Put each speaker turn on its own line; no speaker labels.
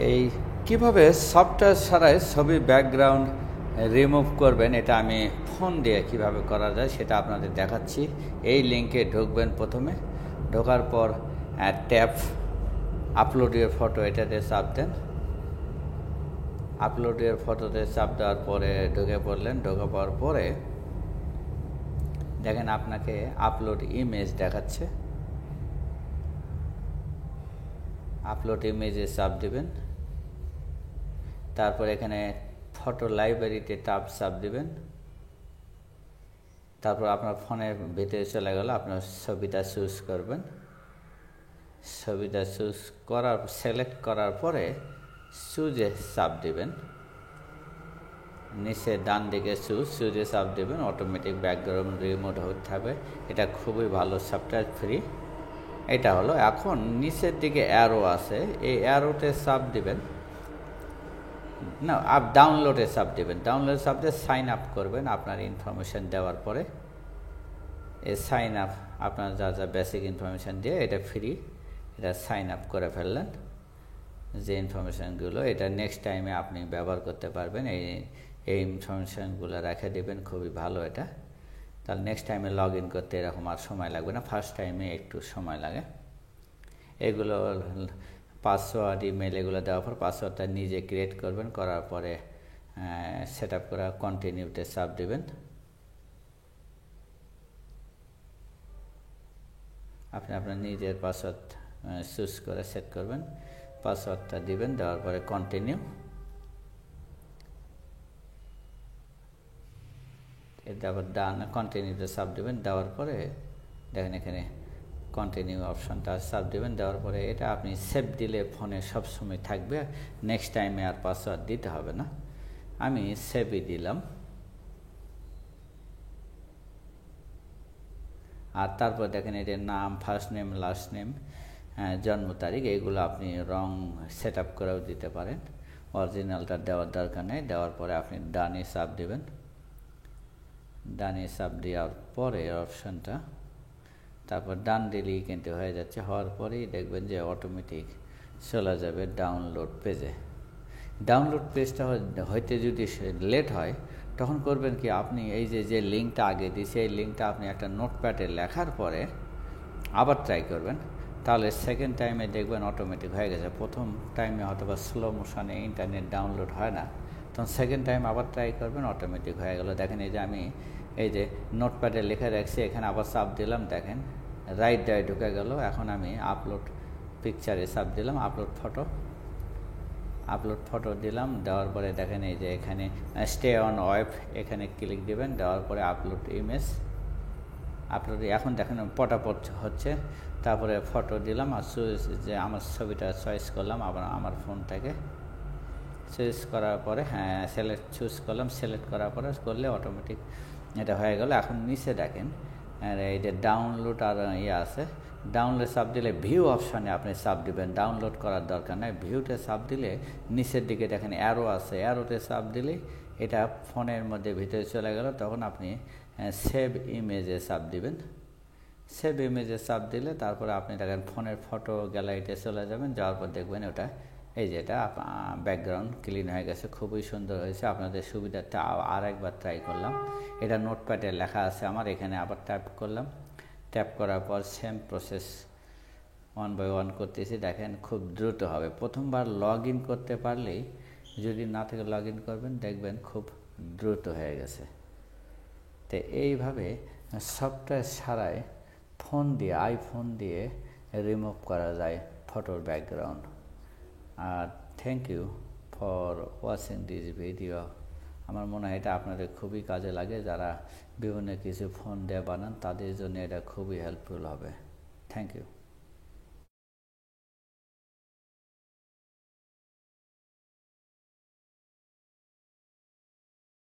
এই কিভাবে সফটওয়্যার ছাড়াই ছবি ব্যাকগ্রাউন্ড রিমুভ করবেন এটা আমি ফোন দিয়ে কিভাবে করা যায় সেটা আপনাদের দেখাচ্ছি। এই লিঙ্কে ঢুকবেন, প্রথমে ঢোকার পর ট্যাপ আপলোড ইউর ফটো, এটাতে চাপ দেন। আপলোড ইউর ফটোতে চাপ দেওয়ার পরে ঢুকে পড়লেন। ঢুকে পাওয়ার পরে দেখেন আপনাকে আপলোড ইমেজ দেখাচ্ছে। আপলোড ইমেজে চাপ দিবেন। তারপর এখানে ফটো লাইব্রেরিতে চাপ দিবেন। তারপর আপনার ফোনের ভিতরে চলে গেল, আপনার ছবিটা চুজ করবেন। ছবিটা চুজ করার সিলেক্ট করার পরে চুজে চাপ দিবেন। নিচে ডান দিকে চুজে চাপ দেবেন, অটোমেটিক ব্যাকগ্রাউন্ড রিমুভ হতে হবে। এটা খুবই ভালো সফটওয়্যার, ফ্রি। এটা হলো। এখন নিচের দিকে অ্যারো আছে, এই অ্যারোতে চাপ দিবেন না, ডাউনলোডে চাপ দিবেন। ডাউনলোডে চাপ দিয়ে সাইন আপ করবেন আপনার ইনফরমেশান দেওয়ার পরে। এই সাইন আপ আপনার যা যা বেসিক ইনফরমেশান দিয়ে, এটা ফ্রি, এটা সাইন আপ করে ফেললেন। যে ইনফরমেশানগুলো এটা নেক্সট টাইমে আপনি ব্যবহার করতে পারবেন। এই ইনফরমেশানগুলো রেখে দেবেন, খুবই ভালো এটা। তাহলে নেক্সট টাইমে লগ ইন করতে এরকম আর সময় লাগবে না, ফার্স্ট টাইমে একটু সময় লাগে। এগুলো পাসওয়ার্ড, ইমেল এগুলো দেওয়ার পর পাসওয়ার্ডটা নিজে ক্রিয়েট করবেন। করার পরে সেট আপ করা কন্টিনিউতে চাপ দেবেন। আপনি আপনার নিজের পাসওয়ার্ড চুজ করে সেট করবেন। পাসওয়ার্ডটা দিবেন, দেওয়ার পরে কন্টিনিউ। এটা আবার ডান, কন্টিনিউতে চাপ দেবেন। দেওয়ার পরে দেখেন এখানে কন্টিনিউ অপশানটা চাপ দেবেন। দেওয়ার পরে এটা আপনি সেভ দিলে ফোনে সবসময় থাকবে, নেক্সট টাইমে আর পাসওয়ার্ড দিতে হবে না। আমি সেভই দিলাম। আর তারপর দেখেন এটার নাম, ফার্স্ট নেম, লাস্ট নেম, জন্ম তারিখ, এইগুলো আপনি রং সেট আপ করেও দিতে পারেন। অরিজিনালটা দেওয়ার দরকার নেই। দেওয়ার পরে আপনি ডানে চাপ দেবেন। ডানে চাপ দেওয়ার পরে অপশানটা, তারপর ডান দিলেই কিন্তু হয়ে যাচ্ছে। হওয়ার পরেই দেখবেন যে অটোমেটিক চলে যাবে ডাউনলোড পেজে। ডাউনলোড পেজটা হইতে যদি লেট হয়, তখন করবেন কি, আপনি এই যে লিঙ্কটা আগে দিয়েছে, এই লিঙ্কটা আপনি একটা নোটপ্যাডে লেখার পরে আবার ট্রাই করবেন। তাহলে সেকেন্ড টাইমে দেখবেন অটোমেটিক হয়ে গেছে। প্রথম টাইমে হয়তো বা স্লো মোশনে ইন্টারনেট ডাউনলোড হয় না, তখন সেকেন্ড টাইম আবার ট্রাই করবেন, অটোমেটিক হয়ে গেল। দেখেন এই যে আমি এই যে নোটপ্যাডে লিখে রাখছি, এখানে আবার চাপ দিলাম, দেখেন রাইট ডায় ঢুকে গেল। এখন আমি আপলোড পিকচারে চাপ দিলাম, আপলোড ফটো দিলাম। দেওয়ার পরে দেখেন এই যে এখানে স্টে অন ওয়েব, এখানে ক্লিক দিবেন। দেওয়ার পরে আপলোড ইমেজ, এখন দেখেন পটাপট হচ্ছে। তারপরে ফটো দিলাম, আর যে আমার ছবিটা চয়েস করলাম আমার ফোন থেকে। চয়েস করার পরে চুজ করলাম। সিলেক্ট করার পরে করলে অটোমেটিক এটা হয়ে গেল। এখন নিচে দেখেন এই যে ডাউনলোড আর আছে, ডাউনলোড চাপ দিলে ভিউ অপশানে আপনি চাপ দিবেন। ডাউনলোড করার দরকার নেই, ভিউতে চাপ দিলে নিচের দিকে দেখেন অ্যারো আছে, অ্যারোতে চাপ দিলে এটা ফোনের মধ্যে ভিতরে চলে গেল। তখন আপনি সেভ ইমেজে চাপ দিবেন। সেভ ইমেজে চাপ দিলে তারপরে আপনি দেখেন ফোনের ফটো গ্যালারিতে চলে যাবেন। যাওয়ার পর দেখবেন ওটা এই যে এটা ব্যাকগ্রাউন্ড ক্লিন হয়ে গেছে, খুবই সুন্দর হয়েছে। আপনাদের সুবিধার্থে আর একবার ট্রাই করলাম। এটা নোটপ্যাডে লেখা আছে আমার, এখানে আবার ট্যাপ করলাম। ট্যাপ করার পর সেম প্রসেস 1 বাই 1 করতেছি। দেখেন খুব দ্রুত হবে। প্রথমবার লগ ইন করতে পারলেই, যদি না থেকে লগ ইন করবেন, দেখবেন খুব দ্রুত হয়ে গেছে। তো এইভাবে সফটওয়্যার ছাড়াই আইফোন দিয়ে রিমুভ করা যায় ফটোর ব্যাকগ্রাউন্ড। আর thank you for watching this video. আমার মনে হয় এটা আপনাদের খুবই কাজে লাগে, যারা বিভিন্ন কিছু ফোন দিয়ে বানান, তাদের জন্য এটা খুবই হেল্পফুল হবে। Thank you.